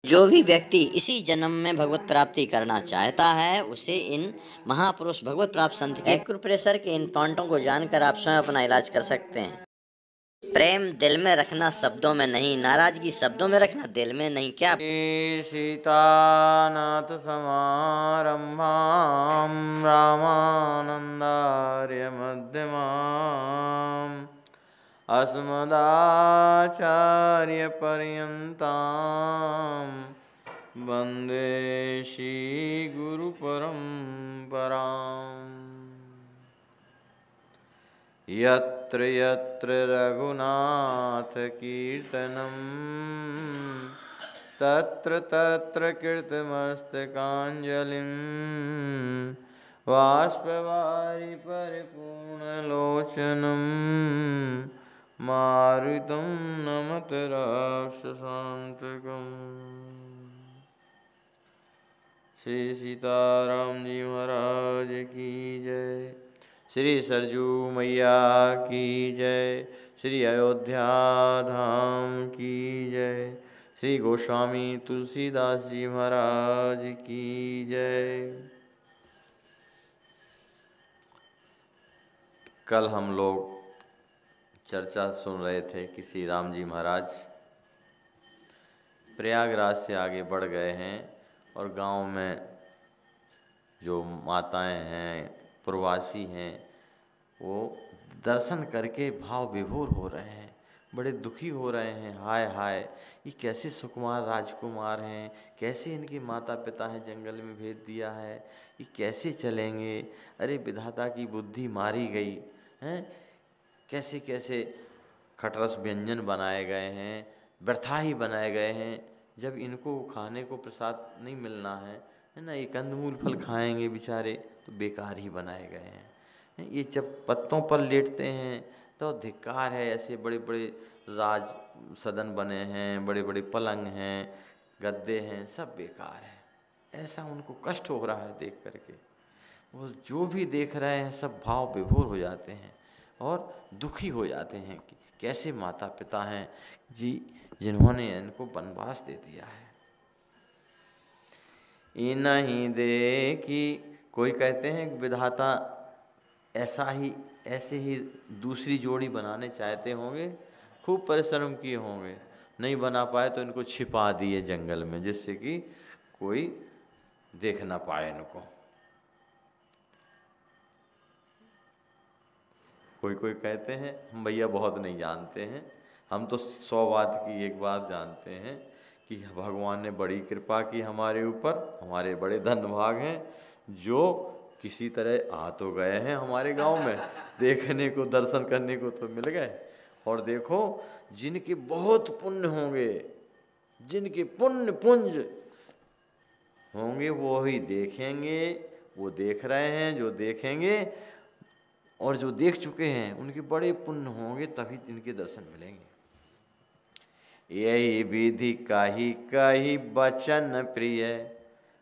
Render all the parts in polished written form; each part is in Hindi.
जो भी व्यक्ति इसी जन्म में भगवत प्राप्ति करना चाहता है उसे इन महापुरुष भगवत प्राप्त संत के एक्यूप्रेशर के इन पॉइंटों को जानकर आप स्वयं अपना इलाज कर सकते हैं। प्रेम दिल में रखना, शब्दों में नहीं। नाराजगी शब्दों में रखना, दिल में नहीं। क्या सीतानाथ समारंभां रामानंदार्य मध्यमाम् अस्मदाचार्य पर्यन्तां वन्दे श्रीगुरु परम्पराम्। यत्र यत्र रघुनाथ कीर्तनं तत्र तत्र कीर्तमस्तकाञ्जलिं बाष्पवारि परिपूर्णलोचनं मारुतं नमत राक्षसान्तकम्। श्री सीताराम जी महाराज की जय। श्री सरजू मैया की जय। श्री अयोध्या धाम की जय। श्री गोस्वामी तुलसीदास जी महाराज की जय। कल हम लोग चर्चा सुन रहे थे कि श्री राम जी महाराज प्रयागराज से आगे बढ़ गए हैं और गांव में जो माताएं हैं, प्रवासी हैं, वो दर्शन करके भाव विभोर हो रहे हैं, बड़े दुखी हो रहे हैं। हाय हाय, ये कैसे सुकुमार राजकुमार हैं, कैसे इनके माता पिता हैं जंगल में भेज दिया है, ये कैसे चलेंगे। अरे विधाता की बुद्धि मारी गई हैं। कैसे कैसे खटरस व्यंजन बनाए गए हैं, व्यर्था ही बनाए गए हैं। जब इनको खाने को प्रसाद नहीं मिलना है ना, ये कंदमूल फल खाएंगे बेचारे, तो बेकार ही बनाए गए हैं। ये जब पत्तों पर लेटते हैं तो धिक्कार है। ऐसे बड़े बड़े राज सदन बने हैं, बड़े बड़े पलंग हैं, गद्दे हैं, सब बेकार है। ऐसा उनको कष्ट हो रहा है देख करके। वो जो भी देख रहे हैं सब भाव विभोर हो जाते हैं और दुखी हो जाते हैं कि कैसे माता पिता हैं जी जिन्होंने इनको वनवास दे दिया है। इन्हीं दे कि कोई कहते हैं विधाता ऐसे ही दूसरी जोड़ी बनाने चाहते होंगे, खूब परिश्रम किए होंगे, नहीं बना पाए तो इनको छिपा दिए जंगल में, जिससे कि कोई देख ना पाए इनको। कोई कोई कहते हैं हम भैया बहुत नहीं जानते हैं, हम तो 100 बात की एक बात जानते हैं कि भगवान ने बड़ी कृपा की हमारे ऊपर, हमारे बड़े धन भाग हैं जो किसी तरह आ तो गए हैं हमारे गांव में, देखने को दर्शन करने को तो मिल गए। और देखो जिनके बहुत पुण्य होंगे, जिनके पुण्य पुंज होंगे वो ही देखेंगे, वो देख रहे हैं जो देखेंगे, और जो देख चुके हैं उनके बड़े पुण्य होंगे तभी इनके दर्शन मिलेंगे। यही विधि काही काही बचन प्रिय,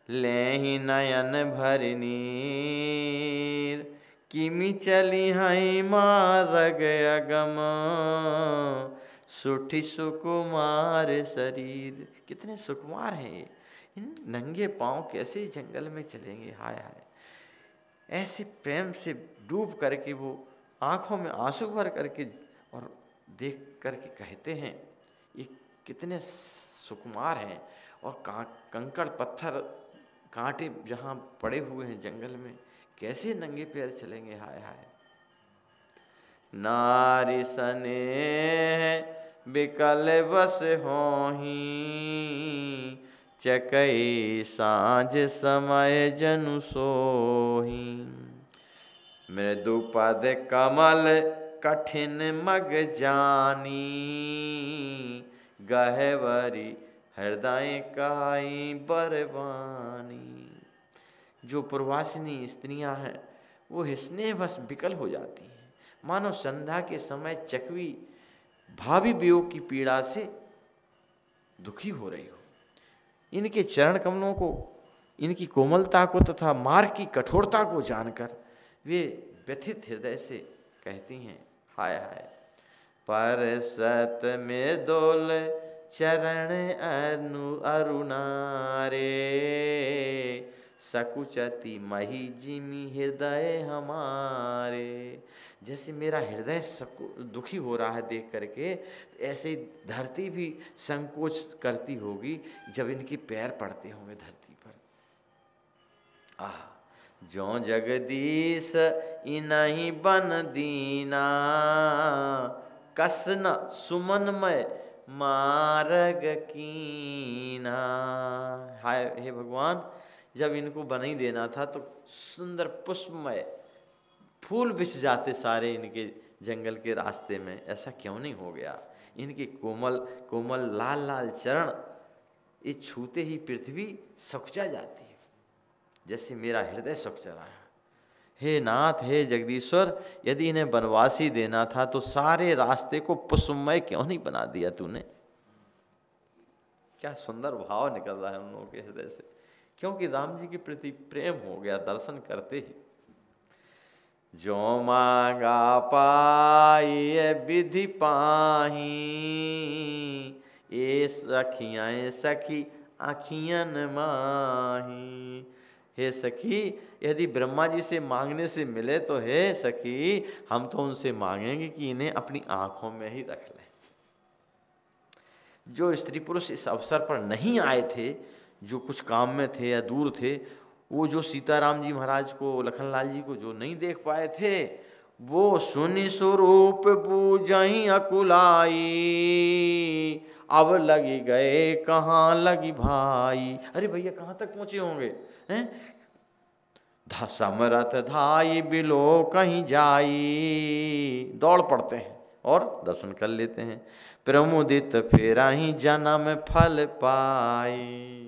लेहि नयन भरि नीर, किमि चली हई मार्ग अगम, सुठी सुकुमार शरीर। कितने सुकुमार हैं ये, इन नंगे पांव कैसे जंगल में चलेंगे। हाय हाय, ऐसे प्रेम से डूब करके वो आँखों में आंसू भर करके और देख करके कहते हैं ये कितने सुकुमार हैं। और कंकड़ पत्थर कांटे जहाँ पड़े हुए हैं जंगल में, कैसे नंगे पैर चलेंगे। हाय हाय, नारी सने बिकल बस होही, चकई साँझ समय जनु सोही, मृदुपद कमल कठिन मग जानी, गहवरी हृदय काई बरबानी। जो प्रवासिनी स्त्रियां हैं वो स्नेह बस विकल हो जाती हैं, मानो संध्या के समय चकवी भावी वियोग की पीड़ा से दुखी हो रही हो। इनके चरण कमलों को, इनकी कोमलता को तथा मार्ग की कठोरता को जानकर वे व्यथित हृदय से कहती हैं हाय हाय, पर सत में दोल चरण अरुणारे, सकुचति मही जिमि हृदय हमारे। जैसे मेरा हृदय दुखी हो रहा है देख करके, तो ऐसे ही धरती भी संकोच करती होगी जब इनके पैर पड़ते होंगे धरती पर। आह, जो जगदीश इनहि बन दीना, कसन सुमनमय मार्ग कीना। हाय हे भगवान, जब इनको बन ही देना था तो सुंदर पुष्पमय फूल बिछ जाते सारे इनके जंगल के रास्ते में, ऐसा क्यों नहीं हो गया। इनके कोमल कोमल लाल लाल चरण ये छूते ही पृथ्वी सकुचा जाती है, जैसे मेरा हृदय सकुचा रहा है। हे नाथ, हे जगदीश्वर, यदि इन्हें वनवासी देना था तो सारे रास्ते को पुष्पमय क्यों नहीं बना दिया तूने। क्या सुंदर भाव निकल रहा है उन लोगों के हृदय से, क्योंकि राम जी के प्रति प्रेम हो गया दर्शन करते ही। जो मांगा पाई विधि पाही, ये सखियाँ सखी आखियन माही। हे सखी, यदि ब्रह्मा जी से मांगने से मिले तो हे सखी, हम तो उनसे मांगेंगे कि इन्हें अपनी आंखों में ही रख लें। जो स्त्री पुरुष इस अवसर पर नहीं आए थे, जो कुछ काम में थे या दूर थे, वो जो सीताराम जी महाराज को, लखनलाल जी को जो नहीं देख पाए थे, वो सुनि स्वरूप बूझहि अकुलाई, अब लगी गए कहाँ लगी भाई। अरे भैया कहाँ तक पहुँचे होंगे हैं। समरथ धाई बिलो कहीं जाई, दौड़ पड़ते हैं और दर्शन कर लेते हैं। प्रमुदित फेरा ही जन्म फल पाई।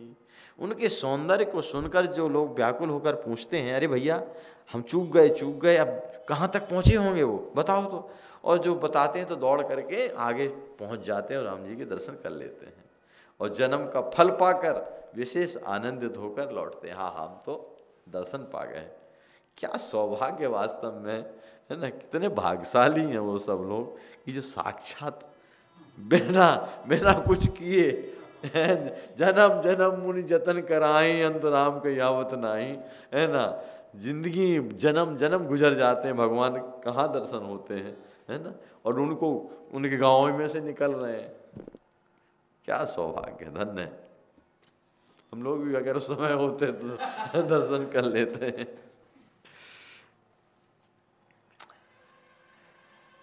उनके सौंदर्य को सुनकर जो लोग व्याकुल होकर पूछते हैं, अरे भैया हम चूक गए, अब कहाँ तक पहुँचे होंगे वो बताओ तो। और जो बताते हैं तो दौड़ करके आगे पहुँच जाते हैं और राम जी के दर्शन कर लेते हैं, और जन्म का फल पाकर विशेष आनंदित होकर लौटते हैं। हाँ, हम तो दर्शन पा गए। क्या सौभाग्य वास्तव में, है ना। कितने भाग्यशाली हैं वो सब लोग कि जो साक्षात बिना कुछ किए जन्म जन्म मुनि जतन कराई, अंत राम के यावत नाही, है ना। जिंदगी जन्म जन्म गुजर जाते हैं, भगवान कहाँ दर्शन होते हैं, है ना। और उनको उनके गाँव में से निकल रहे हैं। क्या सौभाग्य, धन्य है। हम लोग भी अगर उस समय होते तो दर्शन कर लेते हैं।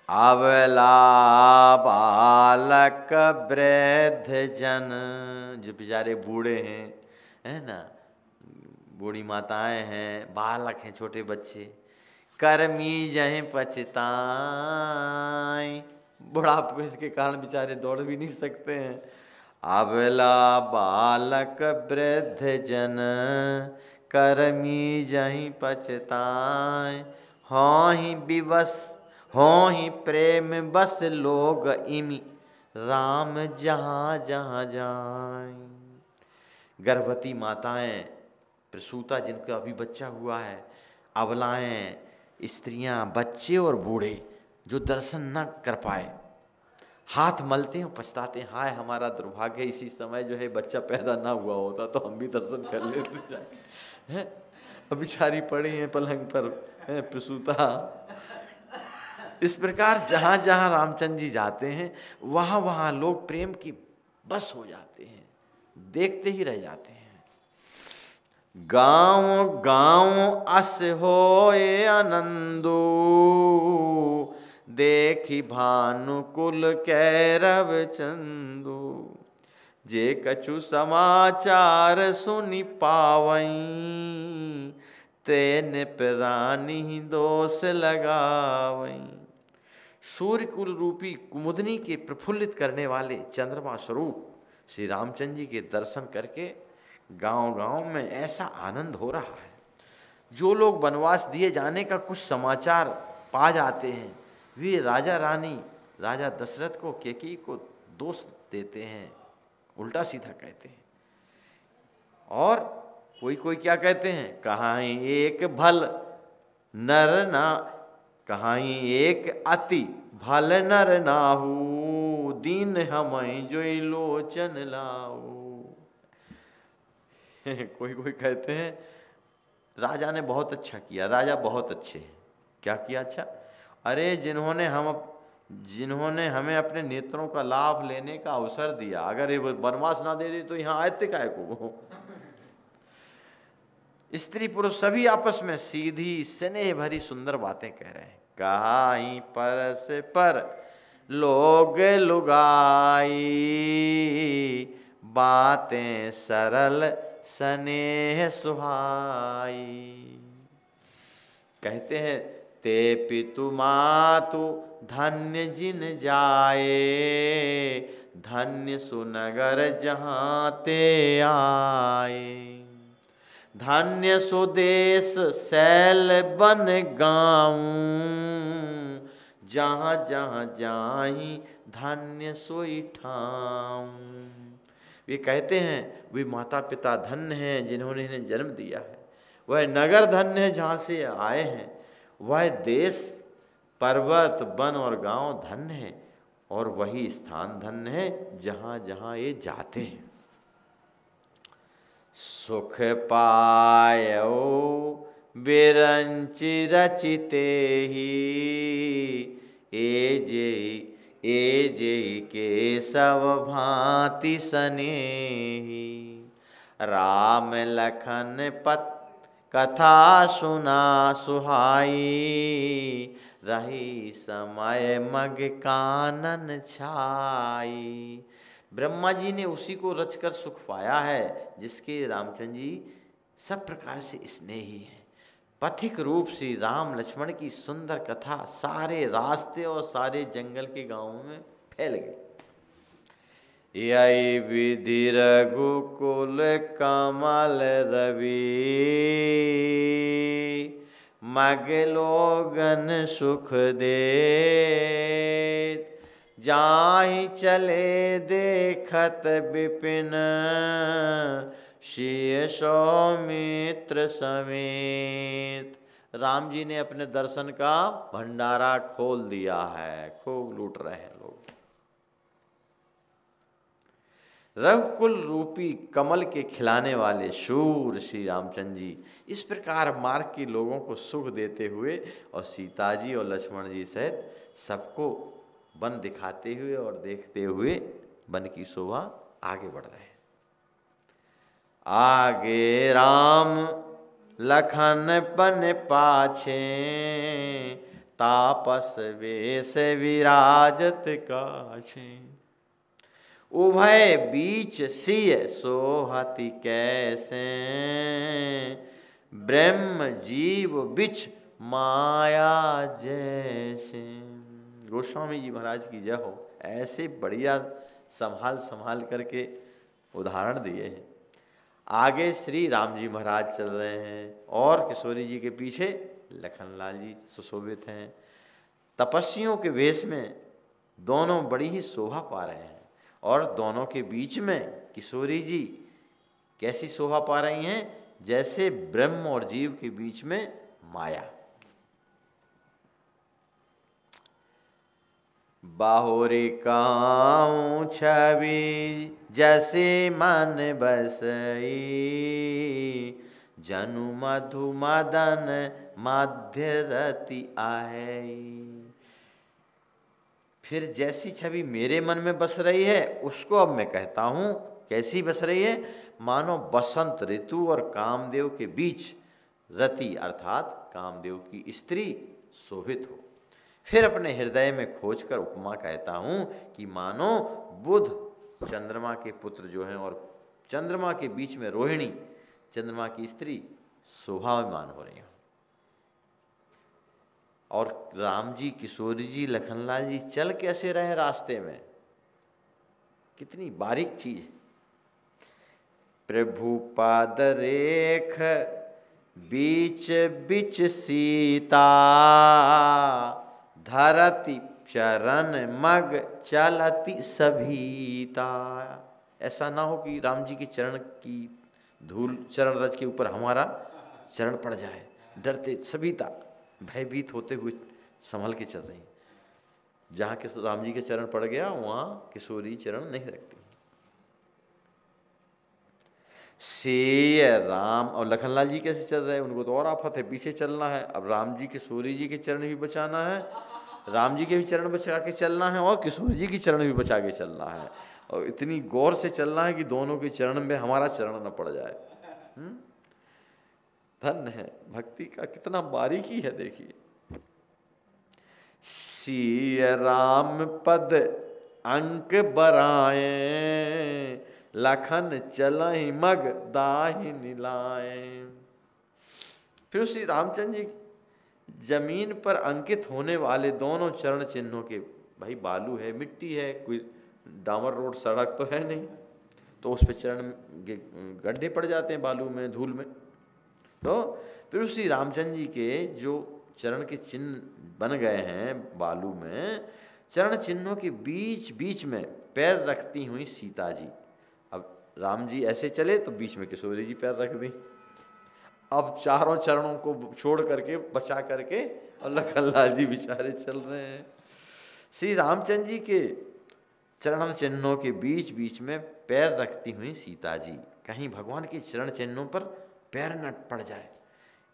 अबला बालक वृद्ध जन, जो बेचारे बूढ़े हैं, है ना, बूढ़ी माताएं हैं, बालक हैं, छोटे बच्चे, कर्मी जहीं पछताएं। बुढ़ापे के कारण बेचारे दौड़ भी नहीं सकते हैं। अबला बालक वृद्ध जन, कर्मी जहीं पछताएं। हाँ ही विवश हों ही प्रेम बस लोग इमि, राम जहाँ जहाँ जाएं। गर्भवती माताएं, प्रसूता जिनको अभी बच्चा हुआ है, अबलाएं, स्त्रियां, बच्चे और बूढ़े जो दर्शन न कर पाए, हाथ मलते हैं, पछताते हैं, हाय हमारा दुर्भाग्य, इसी समय जो है बच्चा पैदा ना हुआ होता तो हम भी दर्शन कर लेते हैं। अब बेचारी पड़ी हैं पलंग पर, प्रसूता। इस प्रकार जहाँ जहाँ रामचंद्र जी जाते हैं वहाँ वहाँ लोग प्रेम की बस हो जाते हैं, देखते ही रह जाते हैं। गाँव गाँव अस होए आनंदो, देखी भानुकुल कैरव चंदो। जे कछु समाचार सुनि पावई, तेन प्राणी दोष लगावई। सूर्यकुल रूपी कुमुदनी के प्रफुल्लित करने वाले चंद्रमा स्वरूप श्री रामचंद्र जी के दर्शन करके गांव-गांव में ऐसा आनंद हो रहा है। जो लोग वनवास दिए जाने का कुछ समाचार पा जाते हैं, वे राजा रानी, राजा दशरथ को, कैकेयी को दोष देते हैं, उल्टा सीधा कहते हैं। और कोई क्या कहते हैं, कहाँ एक भल नर ना, कहाँ एक अति भल नर नाहू, दीन हमहि जोई लोचन लाओ। कोई कोई कहते हैं राजा ने बहुत अच्छा किया, राजा बहुत अच्छे हैं। क्या किया अच्छा? अरे जिन्होंने हमें अपने नेत्रों का लाभ लेने का अवसर दिया, अगर ये वनवास ना दे दे तो यहाँ आयते काय को। स्त्री पुरुष सभी आपस में सीधी स्नेह भरी सुंदर बातें कह रहे हैं। कहाई परस पर लोग लुगाई, बातें सरल स्नेह सुहाई। कहते हैं ते पितु मातु धन्य जिन जाए, धन्य सुनगर जहाँ ते आए। धन्य सुदेश शैल बन गाँव, जहाँ जहाँ जाहि धन्य सोई ठाम। वे कहते हैं वे माता पिता धन्य हैं जिन्होंने इन्हें जन्म दिया है, वह नगर धन्य है जहाँ से आए हैं, वह देश पर्वत वन और गांव धन्य है, और वही स्थान धन्य है जहाँ जहाँ ये जाते हैं। सुख पायो बिरंचि रचिते ही, ए जे केशव भांति स्नेही। राम लखन पत कथा सुना सुहाई, रही समय मग कानन छाई। ब्रह्मा जी ने उसी को रचकर सुख पाया है जिसके रामचंद्र जी सब प्रकार से स्नेही हैं। पथिक रूप से राम लक्ष्मण की सुंदर कथा सारे रास्ते और सारे जंगल के गांवों में फैल गई। यही विधि रघुकुल कमल रवि, मग लोगन सुख देत। जाहि चले देखत विपिन, सिय सौमित्र समेत। राम जी ने अपने दर्शन का भंडारा खोल दिया है, खूब लूट रहे हैं लोग। रघुकुल रूपी कमल के खिलाने वाले शूर श्री रामचंद्र जी इस प्रकार मार्ग के लोगों को सुख देते हुए और सीता जी और लक्ष्मण जी सहित सबको वन दिखाते हुए और देखते हुए वन की शोभा आगे बढ़ रहे हैं। आगे राम लखन पन पाछे, तापस वेश विराजत काछे। उभय बीच सिय सोहति कैसे, ब्रह्म जीव बिच माया जैसे। गोस्वामी जी महाराज की जय हो। ऐसे बढ़िया संभाल करके उदाहरण दिए हैं। आगे श्री राम जी महाराज चल रहे हैं और किशोरी जी के पीछे लखनलाल जी सुशोभित हैं। तपस्वियों के वेश में दोनों बड़ी ही शोभा पा रहे हैं, और दोनों के बीच में किशोरी जी कैसी शोभा पा रही हैं, जैसे ब्रह्म और जीव के बीच में माया। बाहुरी काऊं छवि जैसे मन बसई, जनु मधु मदन मध्य रति आई। फिर जैसी छवि मेरे मन में बस रही है उसको अब मैं कहता हूँ। कैसी बस रही है? मानो बसंत ऋतु और कामदेव के बीच रति अर्थात कामदेव की स्त्री शोभित हो। फिर अपने हृदय में खोजकर उपमा कहता हूँ कि मानो बुध चंद्रमा के पुत्र जो हैं और चंद्रमा के बीच में रोहिणी चंद्रमा की स्त्री शोभायमान हो रही हो। और राम जी, किशोरी जी, लखनलाल जी चल कैसे रहे रास्ते में, कितनी बारीक चीज है। प्रभु पाद रेख बीच बीच सीता, धरती चरण मग चलती सभीता। ऐसा ना हो कि राम जी के चरण की धूल चरण रज के ऊपर हमारा चरण पड़ जाए। डरते सभीता, भयभीत होते हुए संभल के चल रही हैं। जहाँ राम जी के चरण पड़ गया वहाँ किशोरी चरण नहीं रखती। से राम और लखनलाल जी कैसे चल रहे हैं, उनको तो और आफत है, पीछे चलना है। अब राम जी किशोरी जी के चरण भी बचाना है, राम जी के भी चरण बचा के चलना है और किशोरी जी की चरण भी बचा के चलना है, और इतनी गौर से चलना है कि दोनों के चरण में हमारा चरण न पड़ जाए। धन्य है, भक्ति का कितना बारीकी है देखिए। सिय राम पद अंक बराए, लखन चलहि मग दाहि नीलाए। फिर श्री रामचंद्र जी जमीन पर अंकित होने वाले दोनों चरण चिन्हों के, भाई बालू है, मिट्टी है, कोई डामर रोड सड़क तो है नहीं, तो उस पर चरण गड्ढे पड़ जाते हैं बालू में, धूल में। तो फिर श्री रामचंद्र जी के जो चरण के चिन्ह बन गए हैं बालू में, चरण चिन्हों के बीच बीच में पैर रखती हुई सीता जी। अब राम जी ऐसे चले तो बीच में किशोरी जी पैर रख दी। अब चारों चरणों को छोड़ करके बचा करके और लखनलाल जी बेचारे चल रहे हैं। श्री रामचंद्र जी के चरण चिन्हों के बीच बीच में पैर रखती हुई सीता जी, कहीं भगवान के चरण चिन्हों पर पैर न पड़ जाए,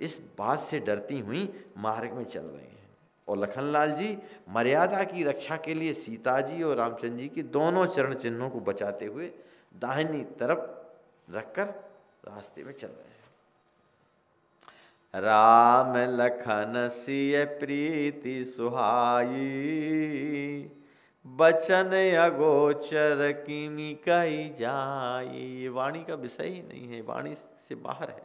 इस बात से डरती हुई मार्ग में चल रही हैं। और लखनलाल जी मर्यादा की रक्षा के लिए सीता जी और रामचंद्र जी के दोनों चरण चिन्हों को बचाते हुए दाहिनी तरफ रखकर रास्ते में चल रहे हैं। राम लखन सिय प्रीति सुहाई, बचन अगोचर किमि कही जाई। ये वाणी का विषय ही नहीं है, वाणी से बाहर है।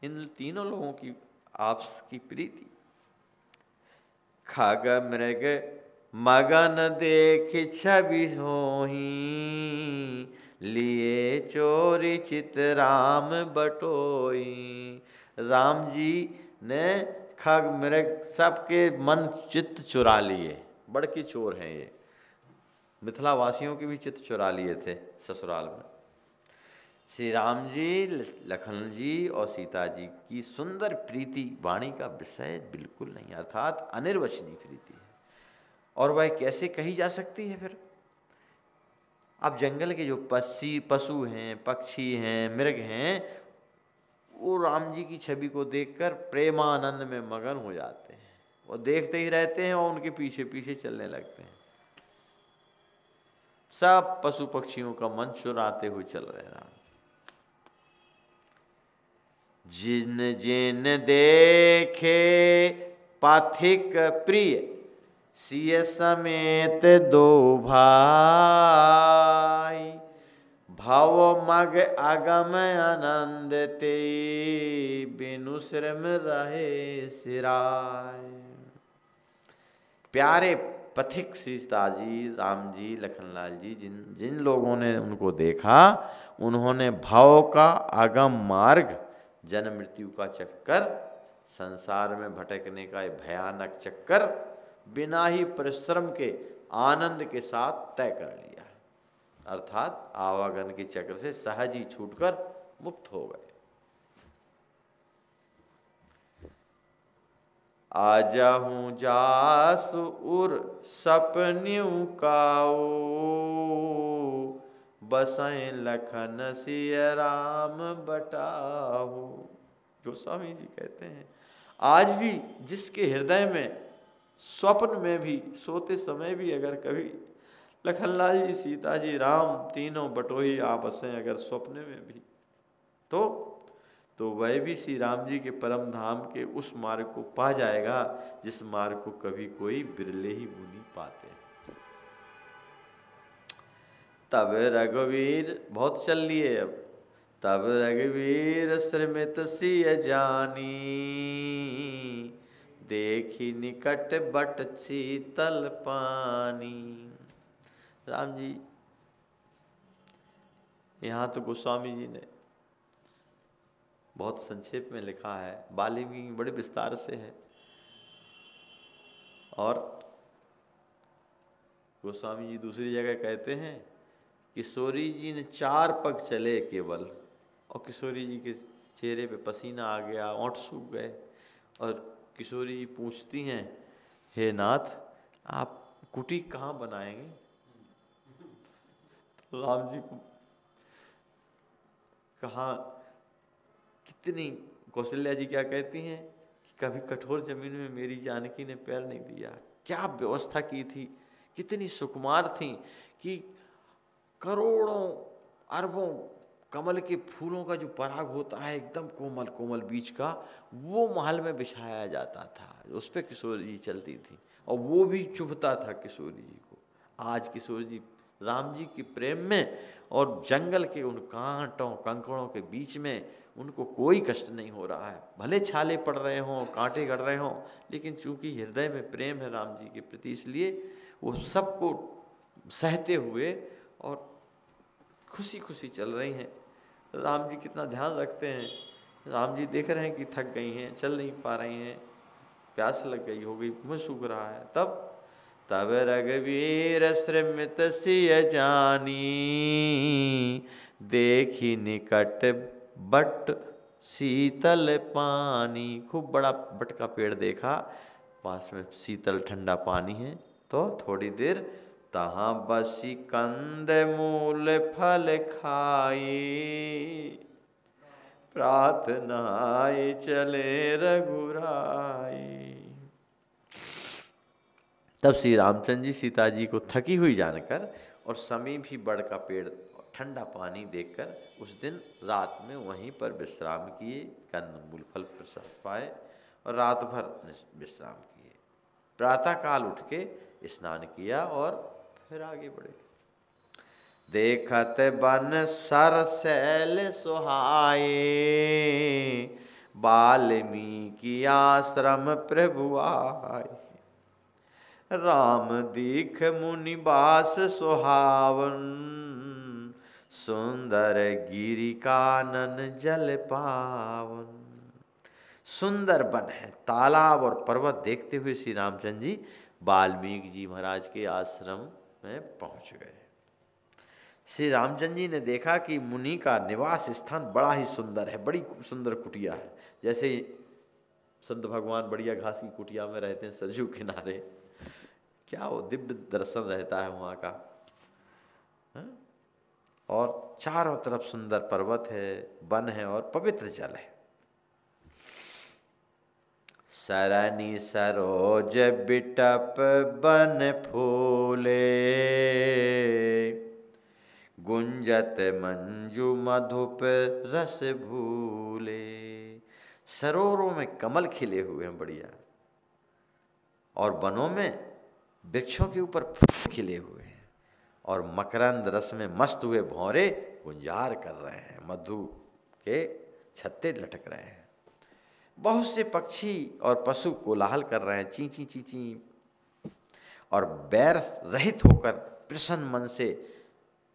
इन तीनों लोगों की आपस की प्रीति। खग मृग मगन देख छवि होही, लिए चोरी चित राम बटोई। राम जी ने खग मृग सबके मन चित्त चुरा लिए, बड़के चोर हैं ये, मिथिला वासियों के भी चित्त चुरा लिए थे ससुराल में। श्री राम जी, लखन जी और सीता जी की सुंदर प्रीति वाणी का विषय बिल्कुल नहीं, अर्थात अनिर्वचनीय प्रीति है। और वह कैसे कही जा सकती है फिर? अब जंगल के जो पशु हैं, पक्षी हैं, मृग हैं, वो राम जी की छवि को देखकर प्रेमानंद में मगन हो जाते हैं, वो देखते ही रहते हैं और उनके पीछे पीछे चलने लगते हैं। सब पशु पक्षियों का मन चुराते हुए चल रहे हैं राम। जिन जिन देखे पाथिक प्रिय, सिय समेत दो भाई। भव मग अगम आनंद ते, बिनु श्रम रहे सिराय। प्यारे पथिक सीता जी, राम जी, लखनलाल जी, जिन लोगों ने उनको देखा, उन्होंने भाव का आगम मार्ग, जन्म मृत्यु का चक्कर, संसार में भटकने का भयानक चक्कर बिना ही परिश्रम के आनंद के साथ तय कर लिया, अर्थात आवागन के चक्र से सहज ही छूटकर मुक्त हो गए। आजहूँ जासु उर सपन्यू काऊ, बसैं लखन सिय राम बटाहू। गोस्वामी जी कहते हैं, आज भी जिसके हृदय में स्वप्न में भी, सोते समय भी अगर कभी लखनलाल जी, सीता जी, राम तीनों बटोही आपसें अगर स्वप्न में भी, तो वह भी श्री राम जी के परम धाम के उस मार्ग को पा जाएगा जिस मार्ग को कभी कोई बिरले ही मुनि पाते हैं। तब रघुवीर, बहुत चल लिए अब, तब रघुवीर श्रमित सिय जानी, देखी निकट बट शीतल पानी। राम जी, यहाँ तो गोस्वामी जी ने बहुत संक्षेप में लिखा है, वाल्मीकि बड़े विस्तार से है, और गोस्वामी जी दूसरी जगह कहते हैं, किशोरी जी ने 4 पग चले केवल, और किशोरी जी के चेहरे पे पसीना आ गया, ओंठ सूख गए, और किशोरी जी पूछती हैं, हे नाथ, आप कुटी कहाँ बनाएंगे? तो राम जी को कहाँ, कितनी, कौशल्या जी क्या कहती हैं कि कभी कठोर जमीन में मेरी जानकी ने पैर नहीं दिया। क्या व्यवस्था की थी, कितनी सुकुमार थी कि करोड़ों अरबों कमल के फूलों का जो पराग होता है एकदम कोमल कोमल बीच का, वो महल में बिछाया जाता था, उस पर किशोर जी चलती थी और वो भी चुभता था किशोर जी को। आज किशोर जी राम जी के प्रेम में और जंगल के उन कांटों कंकड़ों के बीच में उनको कोई कष्ट नहीं हो रहा है। भले छाले पड़ रहे हों, कांटे गड़ रहे हों, लेकिन चूंकि हृदय में प्रेम है राम जी के प्रति, इसलिए वो सबको सहते हुए और खुशी खुशी चल रही हैं। राम जी कितना ध्यान रखते हैं। राम जी देख रहे हैं कि थक गई हैं, चल नहीं पा रही हैं, प्यास लग गई होगी, मुँह सूख रहा है। तब रघुवीर श्रमित सिय जानी, देखी निकट बट शीतल पानी। खूब बड़ा बट का पेड़ देखा, पास में शीतल ठंडा पानी है, तो थोड़ी देर तहाँ बसी कंद मूल फल खाई, प्रार्थनाई चले रघुराई। तब श्री रामचंद्र जी सीता जी को थकी हुई जानकर और समीपी बड़ का पेड़ ठंडा पानी देखकर उस दिन रात में वहीं पर विश्राम किए, कंदमूल फल प्रसाद पाए और रात भर विश्राम किए। प्रातःकाल उठ के स्नान किया और फिर आगे बढ़े। देखत बन सरसैल सुहाए, वाल्मीकि आश्रम प्रभु आए। राम दीख मुनि बास सुहावन, सुंदर गिरि कानन जल पावन। सुंदर वन है, तालाब और पर्वत देखते हुए श्री रामचंद्र जी वाल्मीकि जी महाराज के आश्रम में पहुंच गए। श्री रामचंद्र जी ने देखा कि मुनि का निवास स्थान बड़ा ही सुंदर है, बड़ी सुंदर कुटिया है। जैसे संत भगवान बढ़िया घास की कुटिया में रहते हैं सरयू किनारे, क्या वो दिव्य दर्शन रहता है वहाँ का। और चारों तरफ सुंदर पर्वत है, वन है और पवित्र जल है। सरनी सरोज बिटप बन फूले, गुंजत मंजू मधुप रस भूले। सरोवरों में कमल खिले हुए हैं बढ़िया, और वनों में वृक्षों के ऊपर फूल खिले हुए हैं, और मकरंद रस में मस्त हुए भौरे गुंजार कर रहे हैं, मधु के छत्ते लटक रहे हैं। बहुत से पक्षी और पशु कोलाहल कर रहे हैं, ची ची ची ची, और बैर रहित होकर प्रसन्न मन से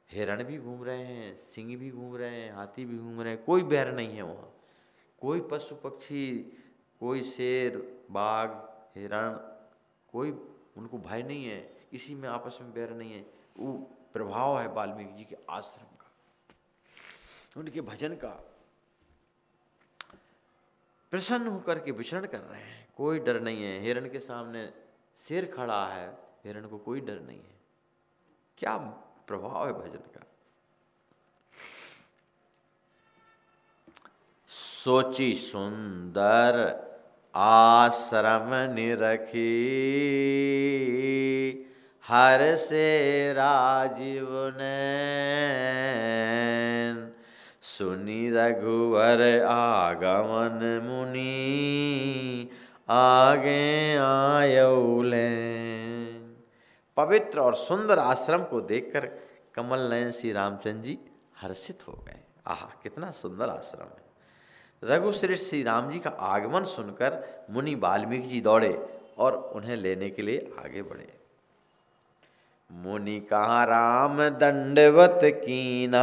हिरण भी घूम रहे हैं, सिंह भी घूम रहे हैं, हाथी भी घूम रहे हैं, कोई बैर नहीं है वहाँ। कोई पशु पक्षी, कोई शेर बाघ हिरण, कोई उनको भय नहीं है, किसी में आपस में बैर नहीं है। वो प्रभाव है वाल्मीकि जी के आश्रम का, उनके भजन का। प्रसन्न होकर के विचरण कर रहे हैं, कोई डर नहीं है। हिरण के सामने शेर खड़ा है, हिरण को कोई डर नहीं है। क्या प्रभाव है भजन का। सोची सुंदर आश्रम निरखी, हर से राजीव नैन। सुनी रघुवर आगमन मुनि, आगे आयौलें। पवित्र और सुंदर आश्रम को देखकर कमल नयन श्री रामचंद्र जी हर्षित हो गए। आहा, कितना सुंदर आश्रम है। रघुश्रेष्ठ श्री राम जी का आगमन सुनकर मुनि वाल्मीकि जी दौड़े और उन्हें लेने के लिए आगे बढ़े। मुनि कहाँ राम दंडवत कीना,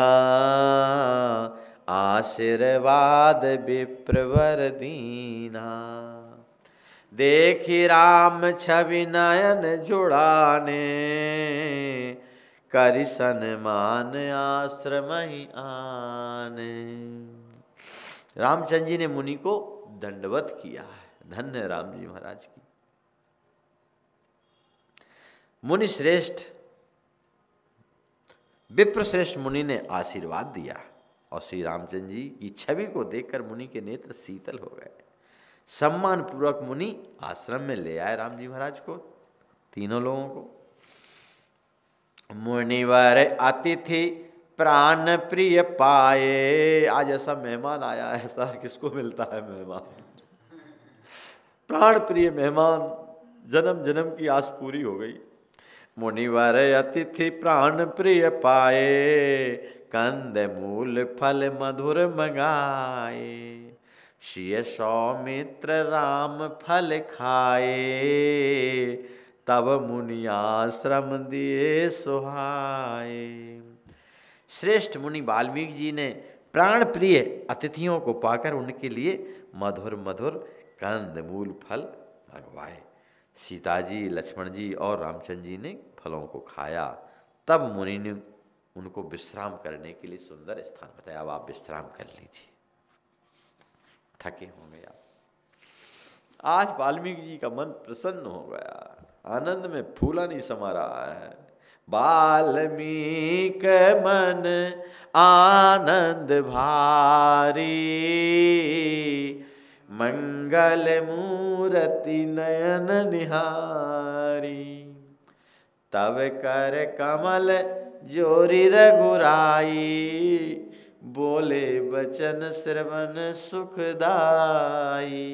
आशीर्वाद विप्रवर दीना। देखी राम छवि नयन जुड़ाने, करि सन्मान आश्रम ही आने। रामचंद्र जी ने मुनि को दंडवत किया है। धन्य राम जी महाराज की। मुनि श्रेष्ठ विप्रश्रेष्ठ मुनि ने आशीर्वाद दिया और श्री रामचंद्र जी की छवि को देखकर मुनि के नेत्र शीतल हो गए। सम्मान पूर्वक मुनि आश्रम में ले आए राम जी महाराज को, तीनों लोगों को। मुनिवर अतिथि प्राण प्रिय पाए। आज ऐसा मेहमान आया है सर, किसको मिलता है मेहमान? प्राण प्रिय मेहमान, जन्म जन्म की आस पूरी हो गई। मुनिवर अतिथि प्राण प्रिय पाए, कंद मूल फल मधुर मंगाए। श्रिय सौमित्र राम फल खाए, तब मुनि आश्रम दिए सुहाए। श्रेष्ठ मुनि वाल्मीकि जी ने प्राण प्रिय अतिथियों को पाकर उनके लिए मधुर मधुर कंद मूल फल मंगवाए। सीता जी, लक्ष्मण जी और रामचंद्र जी ने फलों को खाया। तब मुनि ने उनको विश्राम करने के लिए सुंदर स्थान बताया। अब आप विश्राम कर लीजिए, थके होंगे आप। आज वाल्मीकि जी का मन प्रसन्न हो गया, आनंद में फूला नहीं समा रहा है। वाल्मीक मन आनंद भारी, मंगल मूर्ति नयन निहारी। तब कर कमल जोरी रघुराई, बोले बचन श्रवण सुखदाई।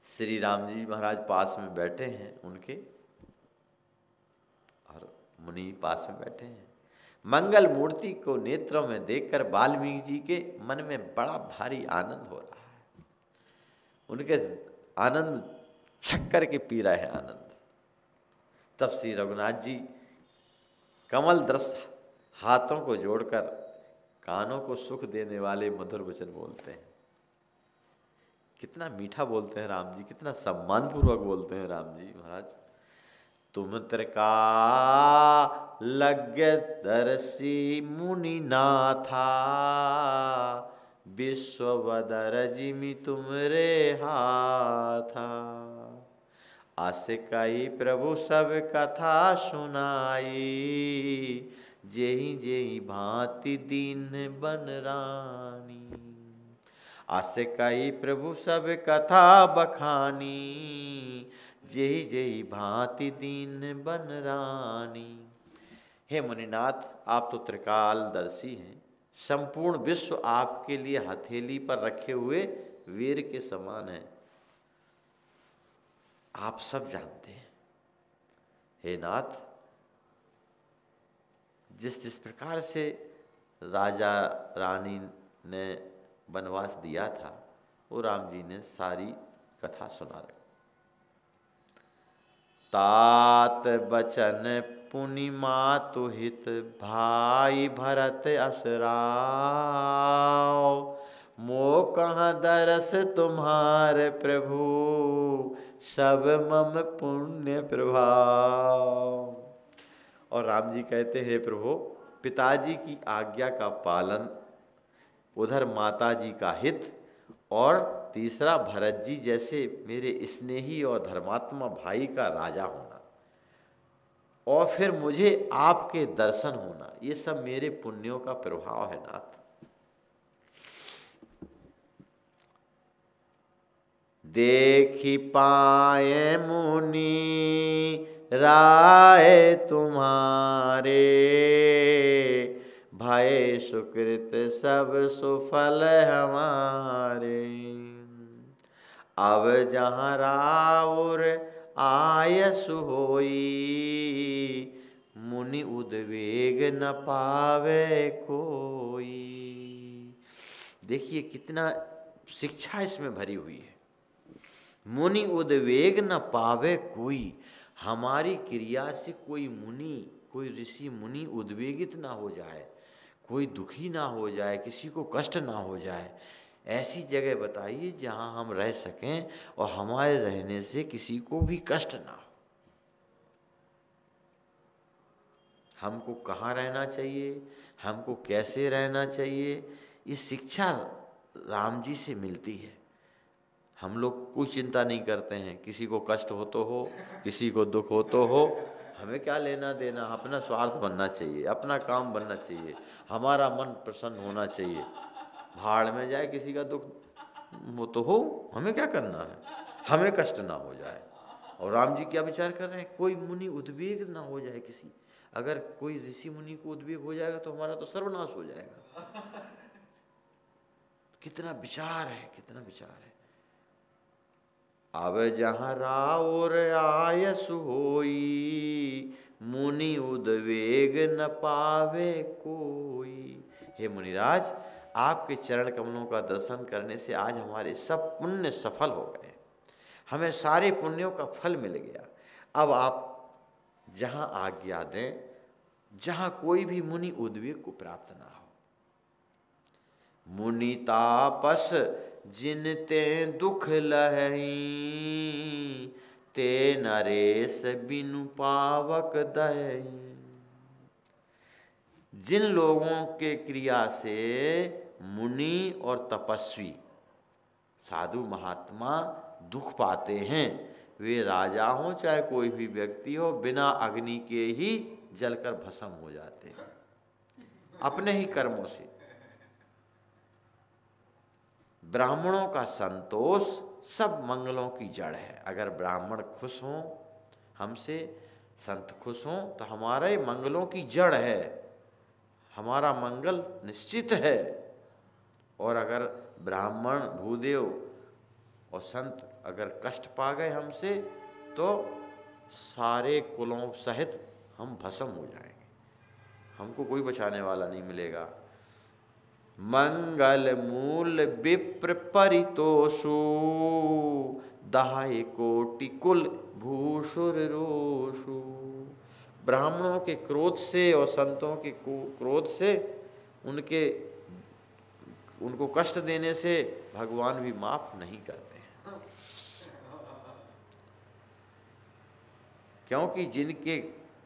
श्री राम जी महाराज पास में बैठे हैं उनके, और मुनि पास में बैठे हैं। मंगल मूर्ति को नेत्रों में देखकर वाल्मीकि जी के मन में बड़ा भारी आनंद हो रहा है। उनके आनंद छक्कर के पी रहे हैं आनंद। तब श्री रघुनाथ जी कमल दृष्ट हाथों को जोड़कर कानों को सुख देने वाले मधुर वचन बोलते हैं। कितना मीठा बोलते हैं राम जी, कितना सम्मान पूर्वक बोलते हैं राम जी महाराज। तुम त्रिका लग्य दर्शी मुनि नाथा, विश्ववदर जिमि तुमरे हाथा। आसिकाई प्रभु सब कथा सुनाई, जेहि जेहि भांति दीन बन रानी। आसिकाई प्रभु सब कथा बखानी, जेहि जेहि भांति दीन बन रानी। हे मुनिनाथ, आप तो त्रिकालदर्शी हैं, संपूर्ण विश्व आपके लिए हथेली पर रखे हुए वीर के समान है, आप सब जानते हैं। हे नाथ, जिस जिस प्रकार से राजा रानी ने वनवास दिया था, वो राम जी ने सारी कथा सुना रही। तात बचन पुनि मातु हित, भाई भरत असराव। मो कहाँ दरस तुम्हारे प्रभु, सब मम पुण्य प्रभाव। और राम जी कहते हैं, प्रभु पिताजी की आज्ञा का पालन, उधर माता जी का हित, और तीसरा भरत जी जैसे मेरे स्नेही और धर्मात्मा भाई का राजा होना, और फिर मुझे आपके दर्शन होना, ये सब मेरे पुण्यों का प्रभाव है नाथ। देखी पाए मुनि राय तुम्हारे, भय सुकृत सब सुफल हमारे। अब जहाँ राउर आयसु होई, मुनि उद्वेग न पावे कोई। देखिए कितना शिक्षा इसमें भरी हुई है। मुनि उद्वेग न पावे कोई, हमारी क्रिया से कोई मुनि, कोई ऋषि मुनि उद्वेगित ना हो जाए, कोई दुखी ना हो जाए, किसी को कष्ट ना हो जाए। ऐसी जगह बताइए जहाँ हम रह सकें और हमारे रहने से किसी को भी कष्ट ना हो। हमको कहाँ रहना चाहिए, हमको कैसे रहना चाहिए, ये शिक्षा राम जी से मिलती है। हम लोग कोई चिंता नहीं करते हैं, किसी को कष्ट हो तो हो, किसी को दुख हो तो हो, हमें क्या लेना देना। अपना स्वार्थ बनना चाहिए, अपना काम बनना चाहिए, हमारा मन प्रसन्न होना चाहिए। भाड़ में जाए किसी का दुख वो तो हो, हमें क्या करना है, हमें कष्ट ना हो जाए। और राम जी क्या विचार कर रहे हैं, कोई मुनि उद्वेग ना हो जाए किसी। अगर कोई ऋषि मुनि को उद्वेग हो जाएगा तो हमारा तो सर्वनाश हो जाएगा। कितना विचार है, कितना विचार है। अब जहाँ राउर आयस होई, मुनि उद्वेग न पावे कोई। हे मुनिराज, आपके चरण कमलों का दर्शन करने से आज हमारे सब पुण्य सफल हो गए, हमें सारे पुण्यों का फल मिल गया। अब आप जहाँ आज्ञा दें, जहाँ कोई भी मुनि उद्वेग को प्राप्त ना हो। मुनि तापस जिन ते दुख लहई, ते नरेश बिनु पावक दही। जिन लोगों के क्रिया से मुनि और तपस्वी साधु महात्मा दुख पाते हैं, वे राजा हो चाहे कोई भी व्यक्ति हो, बिना अग्नि के ही जलकर भस्म हो जाते हैं अपने ही कर्मों से। ब्राह्मणों का संतोष सब मंगलों की जड़ है। अगर ब्राह्मण खुश हों हमसे, संत खुश हों, तो हमारे मंगलों की जड़ है, हमारा मंगल निश्चित है। और अगर ब्राह्मण भूदेव और संत अगर कष्ट पा गए हमसे, तो सारे कुलों सहित हम भस्म हो जाएंगे, हमको कोई बचाने वाला नहीं मिलेगा। मंगल मूल विप्र परितोषु, दहाई कोटि कुल भूषुर रोषु। ब्राह्मणों के क्रोध से और संतों के क्रोध से, उनको कष्ट देने से भगवान भी माफ नहीं करते हैं। क्योंकि जिनके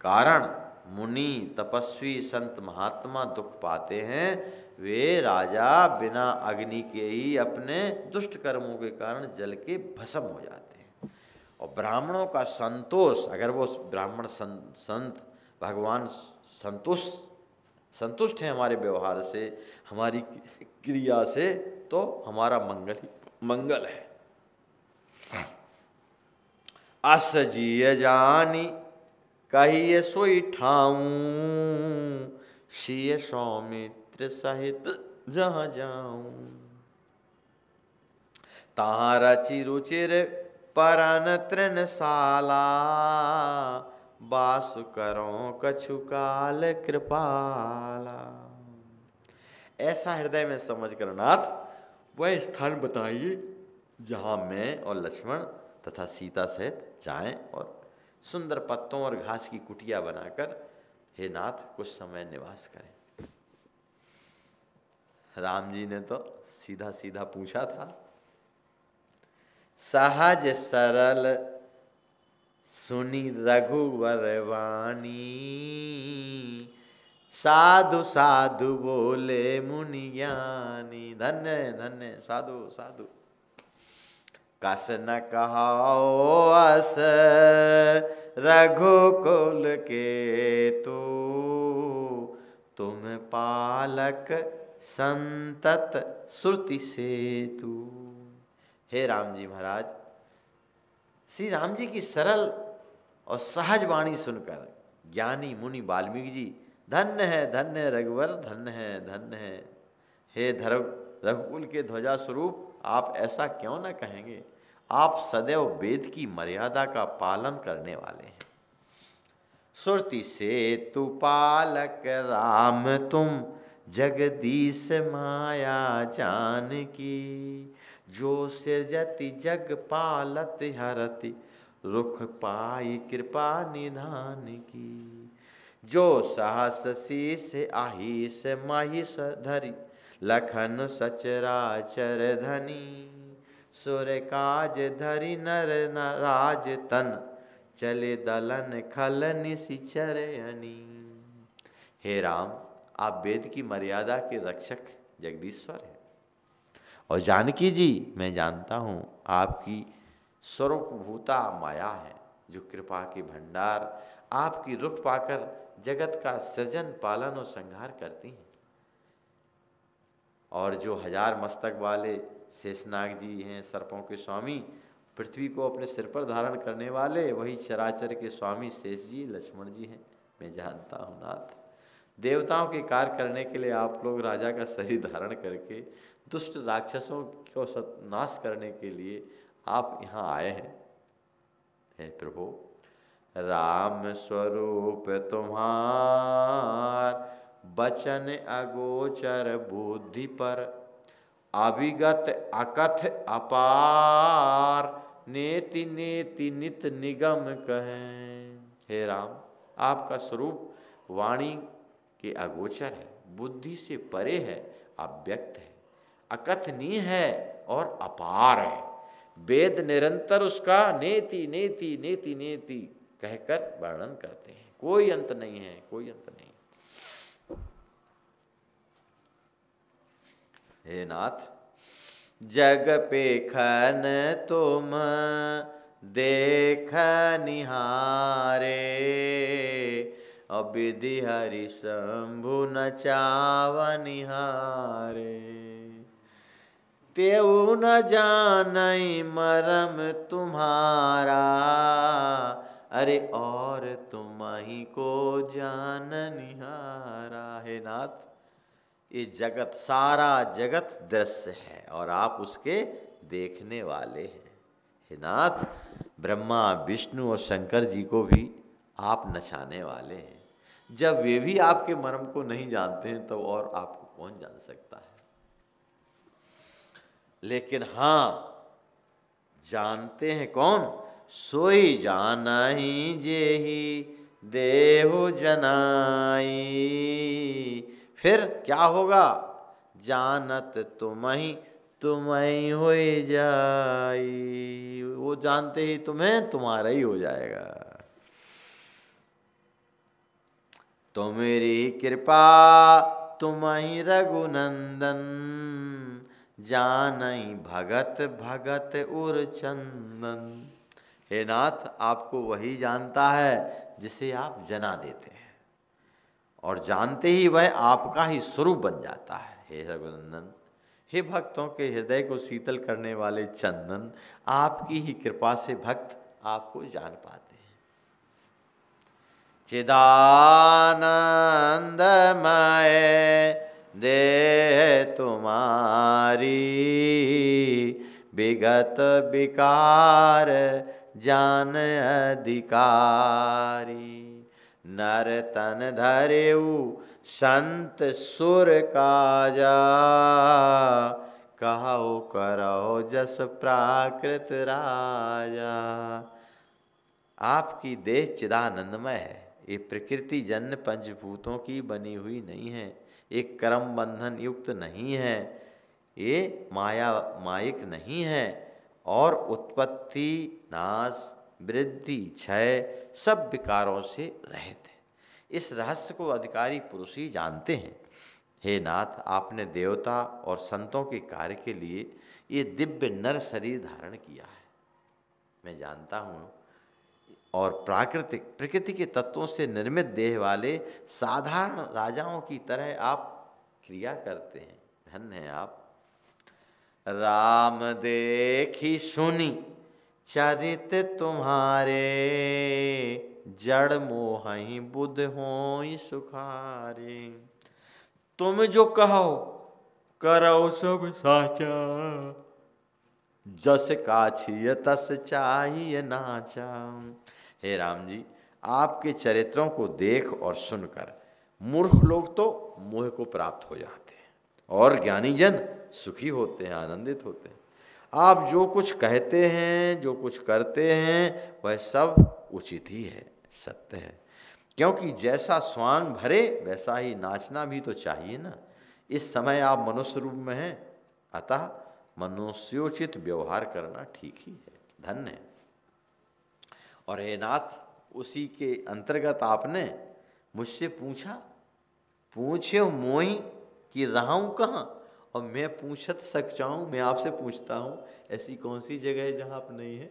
कारण मुनि तपस्वी संत महात्मा दुख पाते हैं, वे राजा बिना अग्नि के ही अपने दुष्ट कर्मों के कारण जल के भस्म हो जाते हैं। और ब्राह्मणों का संतोष, अगर वो ब्राह्मण संत भगवान संतुष्ट हैं हमारे व्यवहार से, हमारी क्रिया से, तो हमारा मंगल ही मंगल है। अस जिय जानी कहिए सोई ठाऊं, सिय सौमित्र सहित जहाँ जाऊं। तहाँ रचि रुचिर परन तृणशाला, वास करो कछु काल कृपाला। ऐसा हृदय में समझ कर नाथ वह स्थान बताइए जहाँ मैं और लक्ष्मण तथा सीता सहित जाएं, और सुंदर पत्तों और घास की कुटिया बनाकर हे नाथ कुछ समय निवास करें। राम जी ने तो सीधा सीधा पूछा था, सहज सरल सुनी रघुवर वाणी, साधु साधु बोले मुनि ज्ञानी। धन्य धन्य साधु साधु। कस न कहाओ अस रघुकुल के तू, तुम पालक संतत श्रुति सेतु। हे राम जी महाराज, श्री राम जी की सरल और सहज वाणी सुनकर ज्ञानी मुनि वाल्मीकि जी धन्य है रघुवर, धन्य है। हे रघुकुल के ध्वजा स्वरूप आप ऐसा क्यों न कहेंगे, आप सदैव वेद की मर्यादा का पालन करने वाले हैं। श्रुति सेतु पालक राम तुम, जगदीश माया जानकी। जो सृजति जग पालत हरति, रुख पाई कृपा निधान की। जो सहस शीस आहीस महिष धरी, लखन सचराचर धनी। सुर काज धरि नर नाराज तन, चले दलन खल निशिचर अनी। हे राम, आप वेद की मर्यादा के रक्षक जगदीश्वर हैं, और जानकी जी, मैं जानता हूँ आपकी स्वरूपभूता माया है, जो कृपा के भंडार आपकी रुख पाकर जगत का सृजन, पालन और संहार करती हैं। और जो 1000 मस्तक वाले शेषनाग जी हैं, सर्पों के स्वामी, पृथ्वी को अपने सिर पर धारण करने वाले, वही चराचर के स्वामी शेष जी, लक्ष्मण जी हैं। मैं जानता हूँ नाथ, देवताओं के कार्य करने के लिए आप लोग राजा का शरीर धारण करके दुष्ट राक्षसों को नाश करने के लिए आप यहाँ आए हैं। हे प्रभु, राम स्वरूप तुम्हार, बचन अगोचर बुद्धि पर, अविगत अकथ अपार, नेति नेति नित निगम कहें। हे राम, आपका स्वरूप वाणी के अगोचर है, बुद्धि से परे है, अव्यक्त है, अकथनीय है और अपार है। वेद निरंतर उसका नेति नेति नेति नेति कहकर वर्णन करते हैं। कोई अंत नहीं है, कोई अंत नहीं। हे नाथ, जग पेखन तुम देख निहारे, विधि हरि शंभु न चावनिहारे, तेऊ न जानई मरम तुम्हारा, अरे और तुम ही को जान निहारा। हे नाथ, ये जगत, सारा जगत दृश्य है और आप उसके देखने वाले हैं। हे नाथ, ब्रह्मा विष्णु और शंकर जी को भी आप नचाने वाले हैं। जब वे भी आपके मर्म को नहीं जानते हैं तो और आपको कौन जान सकता है। लेकिन हाँ, जानते हैं कौन? सोई जानहि जेहि देहु जनाई। फिर क्या होगा? जानत तुम्हि तुम्हि हो जाई। वो जानते ही तुम्हें तुम्हारा ही हो जाएगा। तुम्हारी कृपा तुम्हि रघुनंदन, जानई भगत भगत उर चंदन। हे नाथ, आपको वही जानता है जिसे आप जना देते हैं, और जानते ही वह आपका ही स्वरूप बन जाता है। हे रघुनंदन, हे भक्तों के हृदय को शीतल करने वाले चंदन, आपकी ही कृपा से भक्त आपको जान पाते हैं। चिदानंदमय देह तुम्हारी, विगत विकार जान अधिकारी। नर तन धरेऊ संत सुर काजा, कहो करो जस प्राकृत राजा। आपकी देह चिदानंदमय है। ये प्रकृति जन्य पंचभूतों की बनी हुई नहीं है, एक कर्म बंधन युक्त नहीं है, ये माया मायिक नहीं है, और उत्पत्ति नाश वृद्धि क्षय सब विकारों से रहित है। इस रहस्य को अधिकारी पुरुष ही जानते हैं। हे नाथ, आपने देवता और संतों के कार्य के लिए ये दिव्य नर शरीर धारण किया है, मैं जानता हूँ। और प्राकृतिक प्रकृति के तत्वों से निर्मित देह वाले साधारण राजाओं की तरह आप क्रिया करते हैं। धन्य हैं आप। राम देखी सुनी चरित तुम्हारे, जड़ मोहि बुध होई सुखारे। तुम जो कहो करो सब साचा, जस काछिय तस चाहिए नाचा। हे राम जी, आपके चरित्रों को देख और सुनकर मूर्ख लोग तो मोह को प्राप्त हो जाते हैं, और ज्ञानी जन सुखी होते हैं, आनंदित होते हैं। आप जो कुछ कहते हैं, जो कुछ करते हैं, वह सब उचित ही है, सत्य है। क्योंकि जैसा स्वांग भरे वैसा ही नाचना भी तो चाहिए ना। इस समय आप मनुष्य रूप में हैं, अतः मनुष्योचित व्यवहार करना ठीक ही है। धन्य है। और हे नाथ, उसी के अंतर्गत आपने मुझसे पूछा, पूछे मोहि कि रहूं कहाँ, और मैं पूछत सकता हूँ, मैं आपसे पूछता हूँ, ऐसी कौन सी जगह है जहाँ आप नहीं है?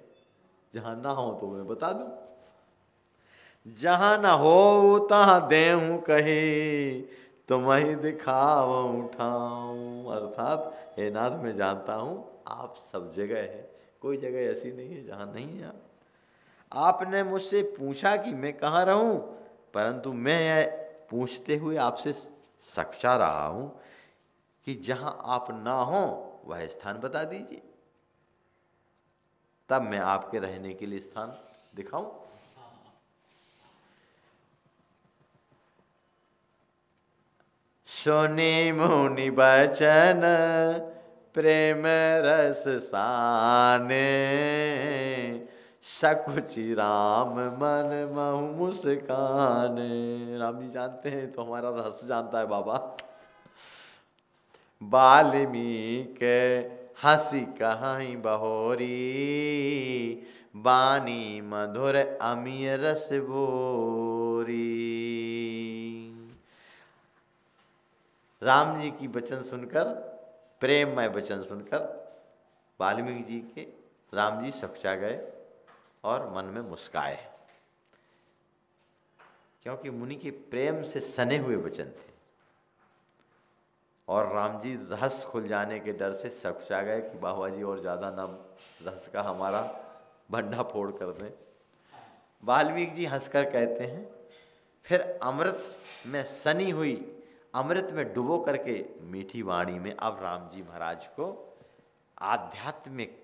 जहाँ ना हो तो मैं बता दूँ। जहाँ न हो तहाँ देहूँ कहीं, तुम ही दिखाऊं ठाऊं। अर्थात हे नाथ, मैं जानता हूँ आप सब जगह है, कोई जगह ऐसी नहीं है जहाँ नहीं है आप। आपने मुझसे पूछा कि मैं कहाँ रहूं, परंतु मैं यह पूछते हुए आपसे सच्चा रहा हूं कि जहां आप ना हो वह स्थान बता दीजिए, तब मैं आपके रहने के लिए स्थान दिखाऊं। सुनी मुनि बचन प्रेम रस साने, सकुचि राम मन महु मुस्काने। राम जी जानते हैं तो हमारा रस जानता है बाबा। वाल्मीकि हंसी कहाई बहोरी, बानी मधुर अमीय रस बोरी। राम जी की वचन सुनकर, प्रेममय वचन सुनकर वाल्मीकि जी के राम जी सकुचा गए और मन में मुस्काए, क्योंकि मुनि के प्रेम से सने हुए वचन थे। और राम जी रहस्य खुल जाने के डर से सकुचा गए कि बाबा जी और ज़्यादा ना रहस्य का हमारा भंडा फोड़ कर दें। वाल्मीकि जी हंसकर कहते हैं, फिर अमृत में सनी हुई, अमृत में डुबो करके मीठी वाणी में अब राम जी महाराज को आध्यात्मिक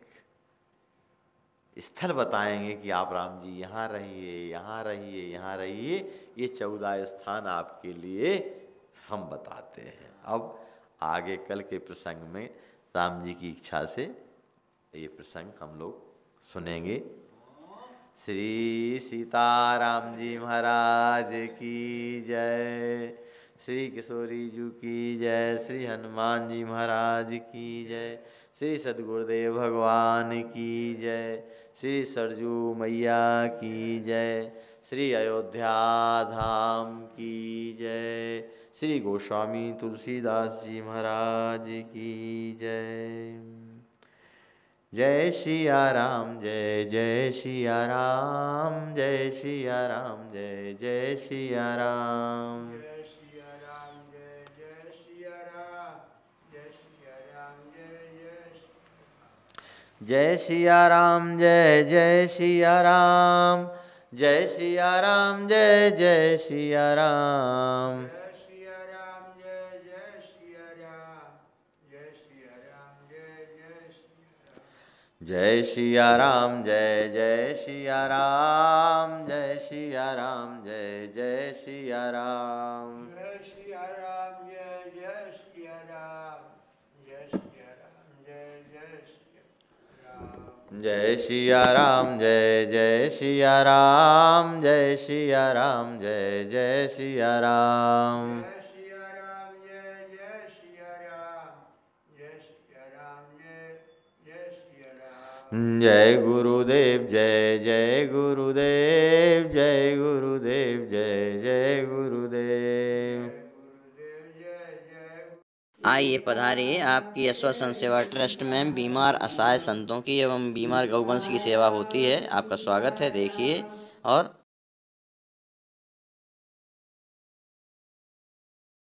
स्थल बताएंगे कि आप राम जी यहाँ रहिए, यहाँ रहिए, यहाँ रहिए। ये 14 स्थान आपके लिए हम बताते हैं। अब आगे कल के प्रसंग में राम जी की इच्छा से ये प्रसंग हम लोग सुनेंगे। श्री सीताराम जी महाराज की जय, श्री किशोरी जी की जय, श्री हनुमान जी महाराज की जय, श्री सद्गुरुदेव भगवान की जय, श्री सरजू मैया की जय, श्री अयोध्या धाम की जय, श्री गोस्वामी तुलसीदास जी महाराज की जय। जय सिया राम, जय जय सिया राम, जय सिया राम, जय जय सिया राम। जय सिया राम, जय जय सिया राम, जय सिया राम, जय जय सिया राम। जय सिया राम, जय जय सिया राम, जय सिया राम, जय जय सिया राम। जय सिया राम, जय जय सिया राम, जय सिया राम, जय जय सिया राम। जय सिया राम, जय जय सिया राम, जय सिया राम, जय जय सिया राम। जय सिया राम, जय जय सिया राम, जय सिया राम, जय जय सिया राम। जय सिया राम, जय जय सिया राम, जय सिया राम, जय जय सिया राम। जय सिया राम, जय जय सिया राम, जय सिया राम, जय जय सिया राम। जय गुरुदेव, जय जय गुरुदेव, जय गुरुदेव, जय जय गुरुदेव। गुरुदेव जय जय। आइए पधारिए, आपकी यशवंत सेवा ट्रस्ट में बीमार असहाय संतों की एवं बीमार गौवंश की सेवा होती है। आपका स्वागत है। देखिए और